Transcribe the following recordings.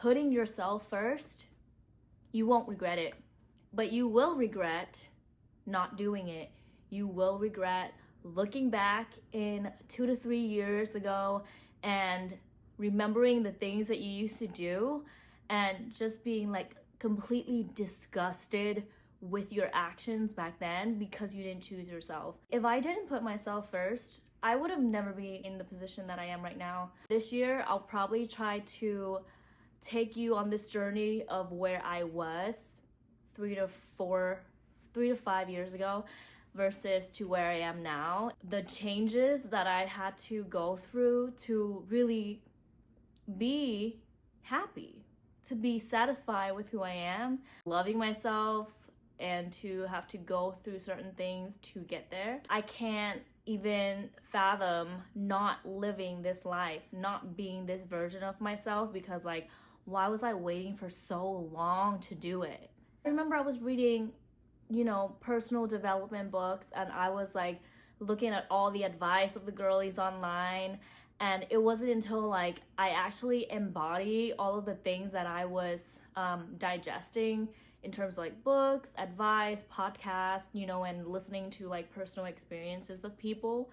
putting yourself first, you won't regret it. But you will regret not doing it. You will regret looking back in 2 to 3 years ago and remembering the things that you used to do and just being like completely disgusted with your actions back then because you didn't choose yourself. If I didn't put myself first, I would have never been in the position that I am right now. This year, I'll probably try to take you on this journey of where I was 3 to 5 years ago versus to where I am now. The changes that I had to go through to really be happy, to be satisfied with who I am, loving myself, and to have to go through certain things to get there. I can't even fathom not living this life, not being this version of myself, because like, why was I waiting for so long to do it? I remember I was reading, personal development books, and I was like looking at all the advice of the girlies online, and it wasn't until like I actually embody all of the things that I was digesting in terms of like books, advice, podcasts, and listening to like personal experiences of people.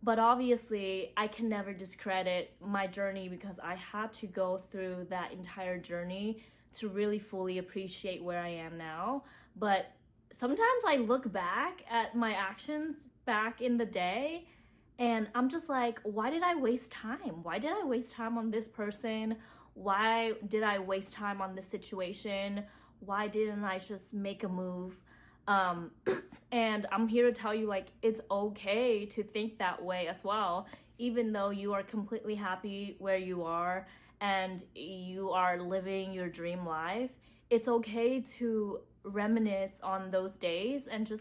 But obviously, I can never discredit my journey because I had to go through that entire journey to really fully appreciate where I am now. But sometimes I look back at my actions back in the day and I'm just like, why did I waste time? Why did I waste time on this person? Why did I waste time on this situation? Why didn't I just make a move? And I'm here to tell you, like, it's okay to think that way as well, even though you are completely happy where you are and you are living your dream life. It's okay to reminisce on those days and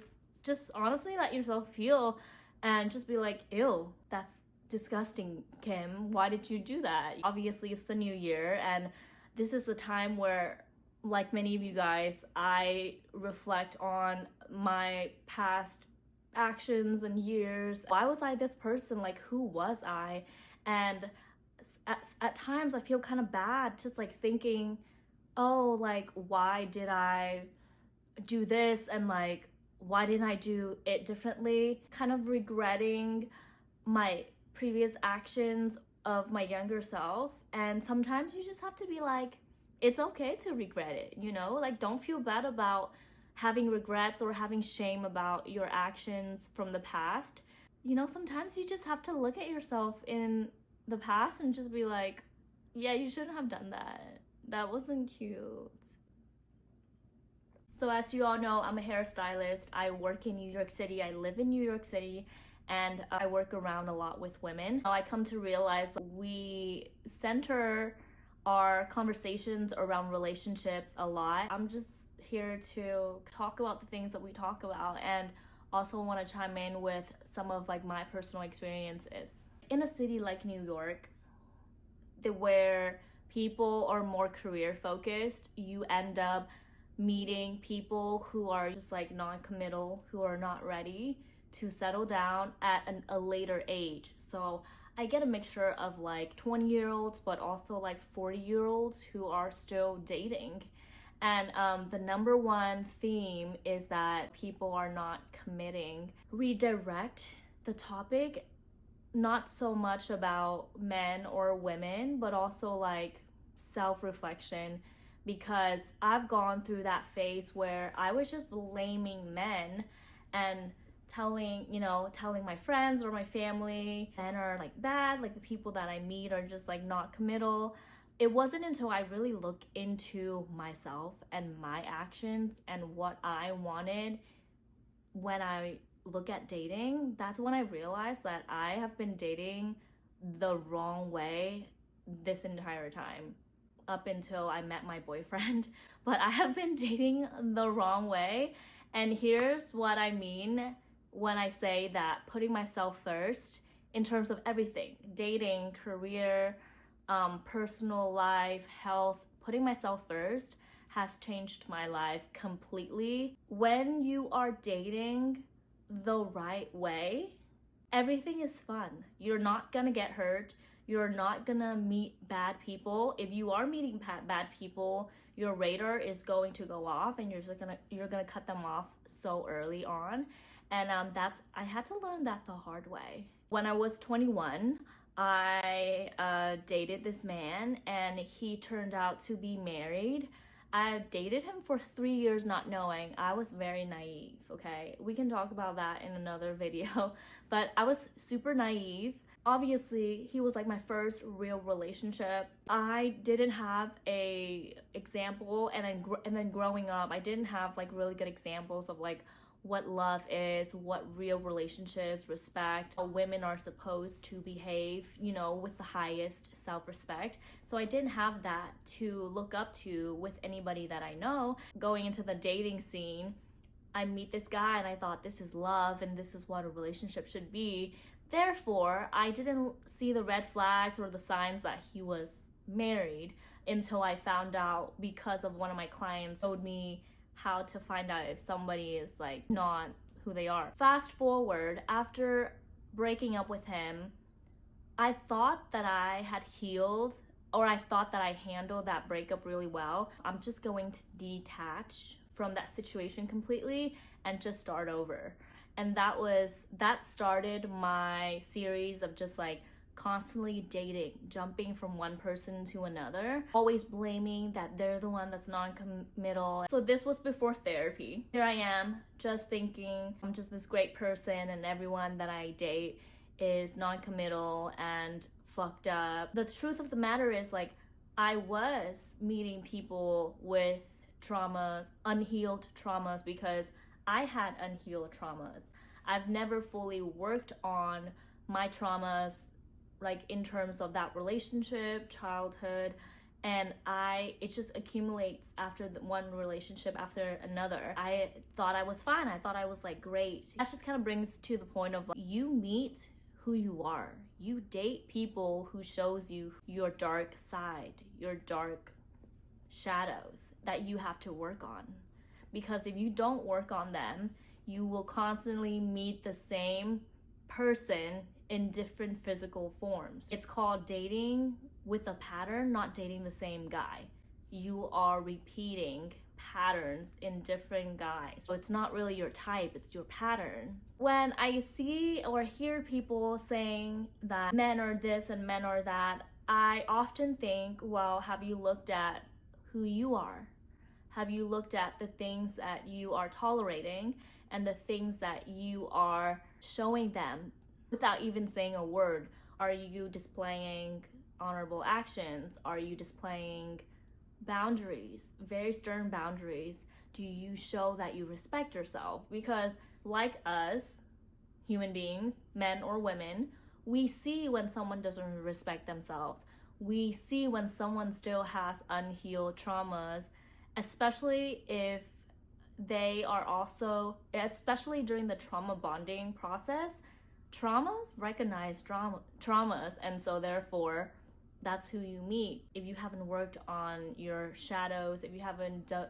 just honestly let yourself feel and just be like, ew, that's disgusting, Kim. Why did you do that? Obviously, it's the new year, and this is the time where, like many of you guys, I reflect on my past actions and years. Why was I this person? Like, who was I? And at times I feel kind of bad just like thinking, oh, like, why did I do this? And like, why didn't I do it differently? Kind of regretting my previous actions of my younger self. And sometimes you just have to be like, it's okay to regret it, like, don't feel bad about having regrets or having shame about your actions from the past. Sometimes you just have to look at yourself in the past and just be like, yeah, you shouldn't have done that. That wasn't cute. So as you all know, I'm a hairstylist. I work in New York City. I live in New York City, and I work around a lot with women. Now I come to realize we center our conversations around relationships a lot. I'm just here to talk about the things that we talk about and also want to chime in with some of like my personal experiences. In a city like New York, where people are more career focused, you end up meeting people who are just like non-committal, who are not ready to settle down at a later age. So I get a mixture of like 20-year-olds, but also like 40-year-olds who are still dating. And the number one theme is that people are not committing. Redirect the topic, not so much about men or women, but also like self-reflection, because I've gone through that phase where I was just blaming men and telling my friends or my family men are like bad, like the people that I meet are just like not committal. It wasn't until I really looked into myself and my actions and what I wanted when I look at dating, that's when I realized that I have been dating the wrong way this entire time, up until I met my boyfriend. But I have been dating the wrong way, and here's what I mean when I say that putting myself first in terms of everything, dating, career, personal life, health, putting myself first has changed my life completely. When you are dating the right way, everything is fun. You're not gonna get hurt. You're not gonna meet bad people. If you are meeting bad people, your radar is going to go off, and you're gonna cut them off so early on. And I had to learn that the hard way. When I was 21, I dated this man, and he turned out to be married. I dated him for 3 years not knowing. I was very naive, okay? We can talk about that in another video, but I was super naive. Obviously, he was like my first real relationship. I didn't have a example, and then growing up, I didn't have like really good examples of like what love is, what real relationships, respect, how women are supposed to behave, you know, with the highest self-respect. So I didn't have that to look up to with anybody that I know. Going into the dating scene, I meet this guy and I thought this is love and this is what a relationship should be. Therefore, I didn't see the red flags or the signs that he was married until I found out, because of one of my clients showed me how to find out if somebody is like not who they are. Fast forward, after breaking up with him, I thought that I had healed, or I thought that I handled that breakup really well. I'm just going to detach from that situation completely and just start over. And that started my series of just like constantly dating, jumping from one person to another, always blaming that they're the one that's non-committal. So this was before therapy. Here I am just thinking I'm just this great person and everyone that I date is non-committal and fucked up. The truth of the matter is, like, I was meeting people with traumas, unhealed traumas, because I had unhealed traumas. I've never fully worked on my traumas, like in terms of that relationship, childhood, and it just accumulates after one relationship after another. I thought I was fine. I thought I was like great. That just kind of brings to the point of like, you meet who you are. You date people who shows you your dark side, your dark shadows that you have to work on. Because if you don't work on them, you will constantly meet the same person in different physical forms. It's called dating with a pattern, not dating the same guy. You are repeating patterns in different guys. So it's not really your type, it's your pattern. When I see or hear people saying that men are this and men are that, I often think, well, have you looked at who you are? Have you looked at the things that you are tolerating and the things that you are showing them without even saying a word? Are you displaying honorable actions? Are you displaying boundaries, very stern boundaries? Do you show that you respect yourself? Because like us, human beings, men or women, we see when someone doesn't respect themselves. We see when someone still has unhealed traumas, especially if they are also, especially during the trauma bonding process. Traumas recognize traumas, and so therefore that's who you meet. If you haven't worked on your shadows, if you haven't done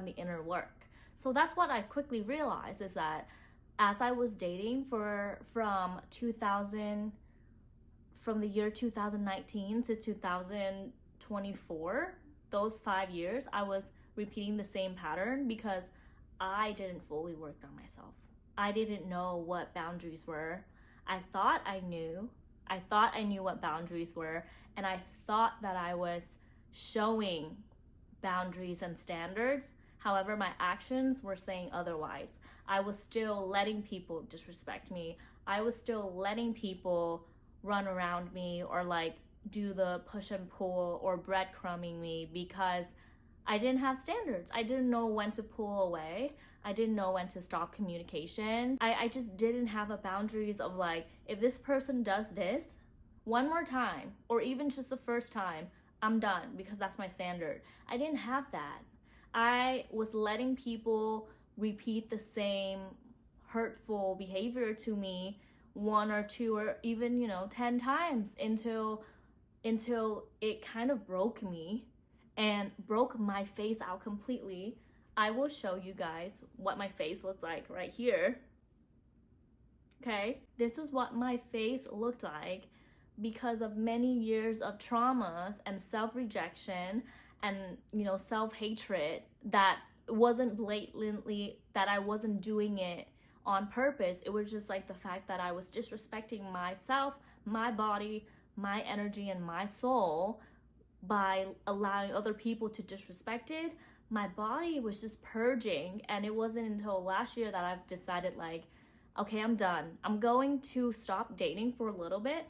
the inner work. So that's what I quickly realized, is that as I was dating from the year 2019 to 2024, those 5 years, I was repeating the same pattern because I didn't fully work on myself. I didn't know what boundaries were. I thought I knew what boundaries were, and I thought that I was showing boundaries and standards. However, my actions were saying otherwise. I was still letting people disrespect me. I was still letting people run around me or like do the push and pull or breadcrumbing me because I didn't have standards. I didn't know when to pull away. I didn't know when to stop communication. I just didn't have a boundaries of like, if this person does this one more time, or even just the first time, I'm done, because that's my standard. I didn't have that. I was letting people repeat the same hurtful behavior to me 1 or 2 or even 10 times until it kind of broke me and broke my face out completely. I will show you guys what my face looked like right here. Okay, this is what my face looked like because of many years of traumas and self-rejection and, you know, self-hatred, that wasn't blatantly that I wasn't doing it on purpose. It was just like the fact that I was disrespecting myself, my body, my energy, and my soul by allowing other people to disrespect it. My body was just purging, and it wasn't until last year that I've decided, like, okay, I'm done. I'm going to stop dating for a little bit,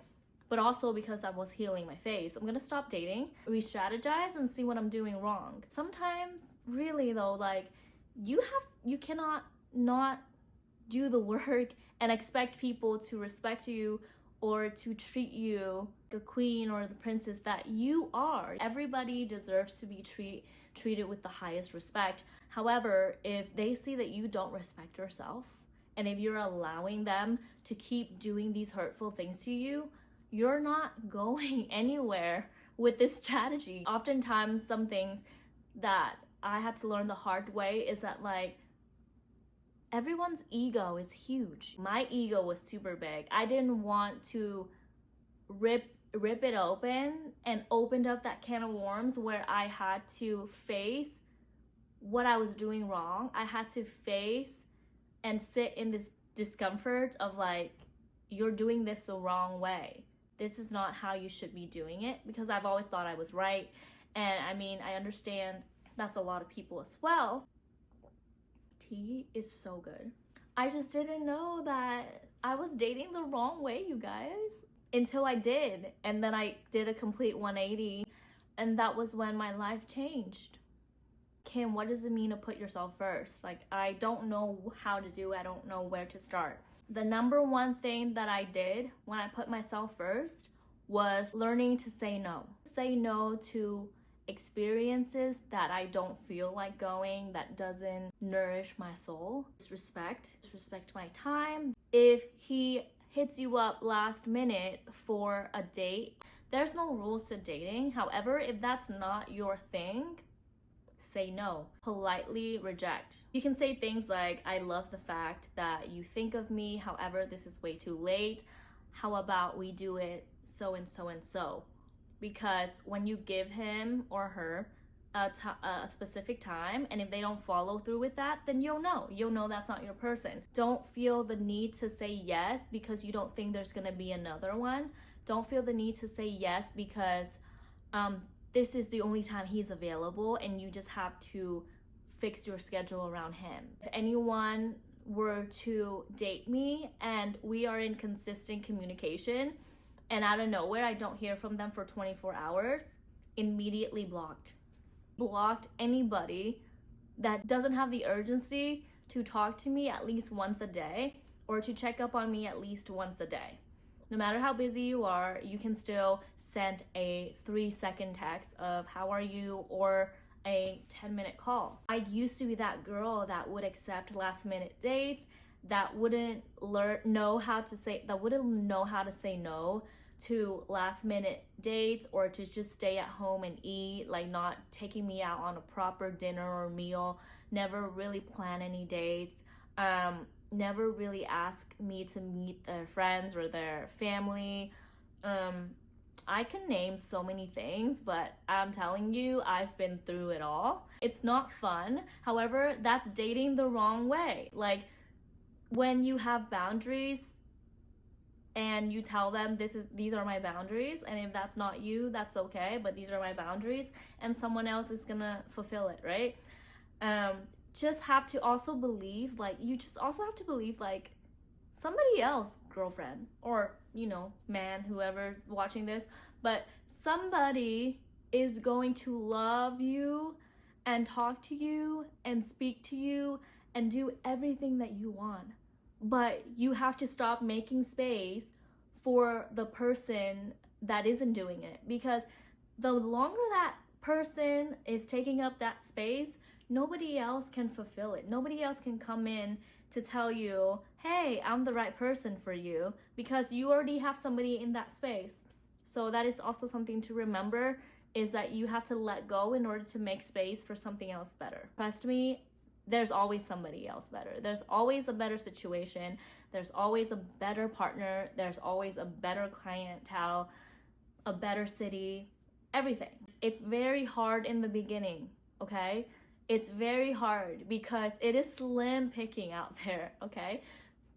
but also because I was healing my face, I'm gonna stop dating, re-strategize, and see what I'm doing wrong. Sometimes, really though, like, you cannot not do the work and expect people to respect you or to treat you the queen or the princess that you are. Everybody deserves to be treated with the highest respect. However, if they see that you don't respect yourself, and if you're allowing them to keep doing these hurtful things to you, you're not going anywhere with this strategy. Oftentimes, some things that I had to learn the hard way is that, like, everyone's ego is huge. My ego was super big. I didn't want to rip it open and opened up that can of worms where I had to face what I was doing wrong. I had to face and sit in this discomfort of, like, you're doing this the wrong way. This is not how you should be doing it, because I've always thought I was right. And I mean, I understand that's a lot of people as well. Tea is so good. I just didn't know that I was dating the wrong way, you guys, until I did. And then I did a complete 180, and that was when my life changed. Kim, what does it mean to put yourself first? Like, I don't know how to do it. I don't know where to start. The number one thing that I did when I put myself first was learning to say no. Say no to experiences that I don't feel like going, that doesn't nourish my soul. Disrespect my time. If he hits you up last minute for a date, there's no rules to dating. However, if that's not your thing, say no. Politely reject. You can say things like, I love the fact that you think of me, however, this is way too late. How about we do it so and so and so? Because when you give him or her a specific time, and if they don't follow through with that, then you'll know that's not your person. Don't feel the need to say yes because you don't think there's gonna be another one. Don't feel the need to say yes because this is the only time he's available, and you just have to fix your schedule around him. If anyone were to date me and we are in consistent communication, and out of nowhere I don't hear from them for 24 hours, immediately blocked. Blocked anybody that doesn't have the urgency to talk to me at least once a day or to check up on me at least once a day. No matter how busy you are, you can still send a 3-second text of how are you, or a 10-minute call. I used to be that girl that would accept last-minute dates, that wouldn't know how to say no to last-minute dates, or to just stay at home and eat, like not taking me out on a proper dinner or meal, never really plan any dates, never really ask me to meet their friends or their family. I can name so many things, but I'm telling you, I've been through it all. It's not fun. However, that's dating the wrong way. Like, when you have boundaries and you tell them these are my boundaries, and if that's not you, that's okay, but these are my boundaries, and someone else is gonna fulfill it, right? Just have to also believe, like, somebody else, girlfriend, or, you know, man, whoever's watching this, but somebody is going to love you and talk to you and speak to you and do everything that you want. But you have to stop making space for the person that isn't doing it, because the longer that person is taking up that space, nobody else can fulfill it. Nobody else can come in to tell you, hey, I'm the right person for you, because you already have somebody in that space. So that is also something to remember, is that you have to let go in order to make space for something else better. Trust me, there's always somebody else better. There's always a better situation. There's always a better partner. There's always a better clientele, a better city, everything. It's very hard in the beginning, okay? It's very hard because it is slim picking out there, okay?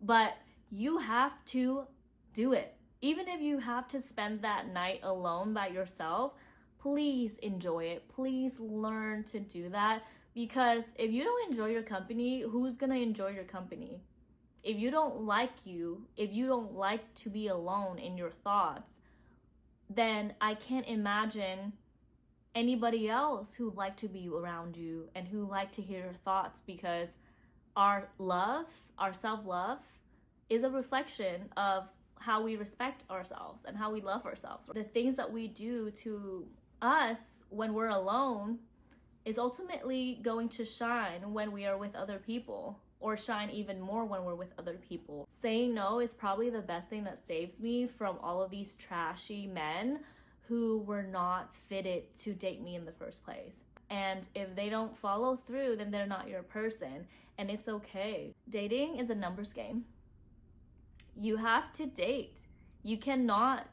But you have to do it. Even if you have to spend that night alone by yourself, please enjoy it. Please learn to do that, because if you don't enjoy your company, who's gonna enjoy your company? If you don't like you, if you don't like to be alone in your thoughts, then I can't imagine anybody else who like to be around you and who like to hear your thoughts, because our love, our self-love is a reflection of how we respect ourselves and how we love ourselves. The things that we do to us when we're alone is ultimately going to shine when we are with other people, or shine even more when we're with other people. Saying no is probably the best thing that saves me from all of these trashy men who were not fitted to date me in the first place. And if they don't follow through, then they're not your person, and it's okay. Dating is a numbers game. You have to date. You cannot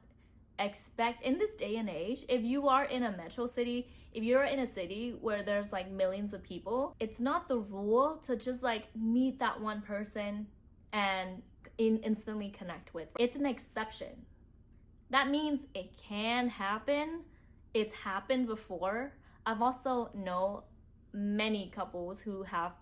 expect, in this day and age, if you are in a metro city, if you're in a city where there's like millions of people, it's not the rule to just like meet that one person and instantly connect with. It's an exception. That means it can happen. It's happened before. I've also know many couples who have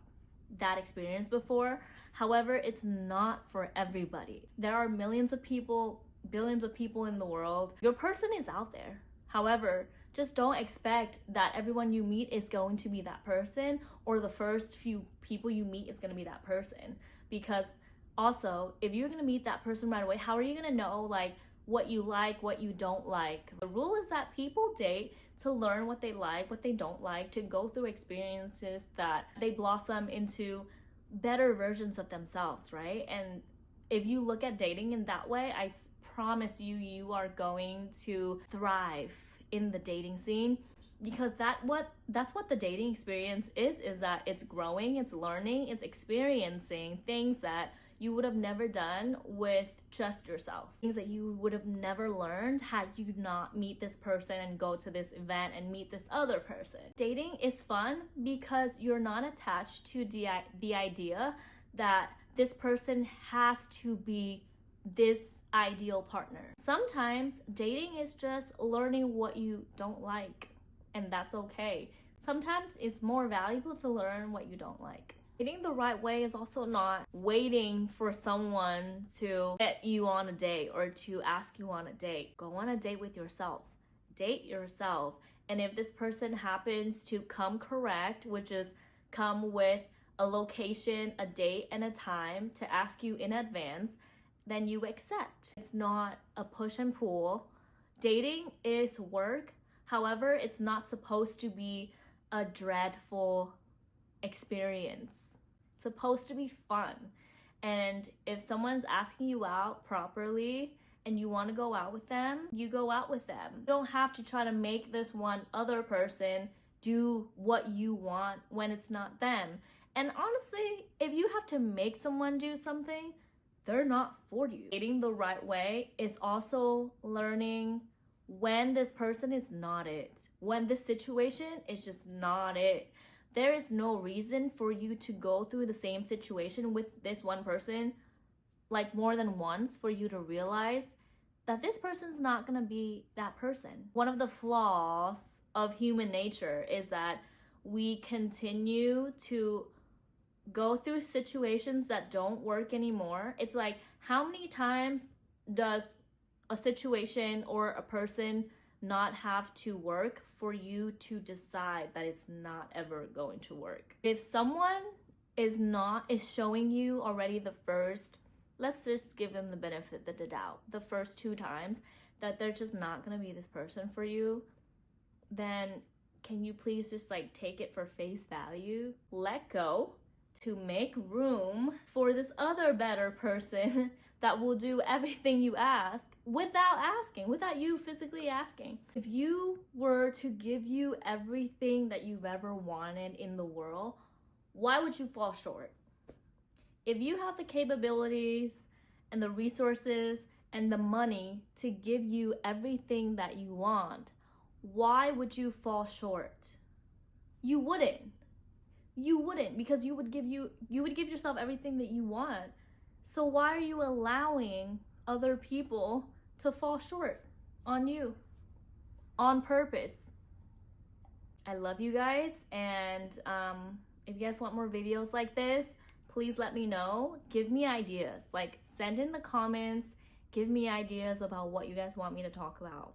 that experience before. However, it's not for everybody. There are millions of people, billions of people in the world. Your person is out there. However, just don't expect that everyone you meet is going to be that person, or the first few people you meet is going to be that person. Because also, if you're going to meet that person right away, how are you going to know like what you like, what you don't like? The rule is that people date to learn what they like, what they don't like, to go through experiences that they blossom into better versions of themselves, right? And if you look at dating in that way, I promise you, you are going to thrive in the dating scene, because that's what the dating experience is that it's growing, it's learning, it's experiencing things that you would have never done with just yourself, things that you would have never learned had you not meet this person and go to this event and meet this other person. Dating is fun because you're not attached to the idea that this person has to be this ideal partner. Sometimes dating is just learning what you don't like, and that's okay. Sometimes it's more valuable to learn what you don't like. Dating the right way is also not waiting for someone to get you on a date or to ask you on a date. Go on a date with yourself. Date yourself. And if this person happens to come correct, which is come with a location, a date, and a time to ask you in advance, then you accept. It's not a push and pull. Dating is work. However, it's not supposed to be a dreadful experience. It's supposed to be fun. And if someone's asking you out properly and you want to go out with them, you go out with them. You don't have to try to make this one other person do what you want when it's not them. And honestly, if you have to make someone do something, they're not for you. Dating the right way is also learning when this person is not it. When this situation is just not it. There is no reason for you to go through the same situation with this one person like more than once for you to realize that this person's not gonna be that person. One of the flaws of human nature is that we continue to go through situations that don't work anymore. It's like, how many times does a situation or a person not have to work for you to decide that it's not ever going to work? If someone is showing you already the first, let's just give them the benefit of the doubt, the first 2 times that they're just not gonna be this person for you, then can you please just like take it for face value? Let go to make room for this other better person that will do everything you ask without you physically asking. If you were to give you everything that you've ever wanted in the world, Why would you fall short? If you have the capabilities and the resources and the money to give you everything that you want, why would you fall short? You wouldn't. You wouldn't, because you would give yourself everything that you want. So why are you allowing other people to fall short on you on purpose? I love you guys, and if you guys want more videos like this, please let me know. Give me ideas. Like, send in the comments. Give me ideas about what you guys want me to talk about.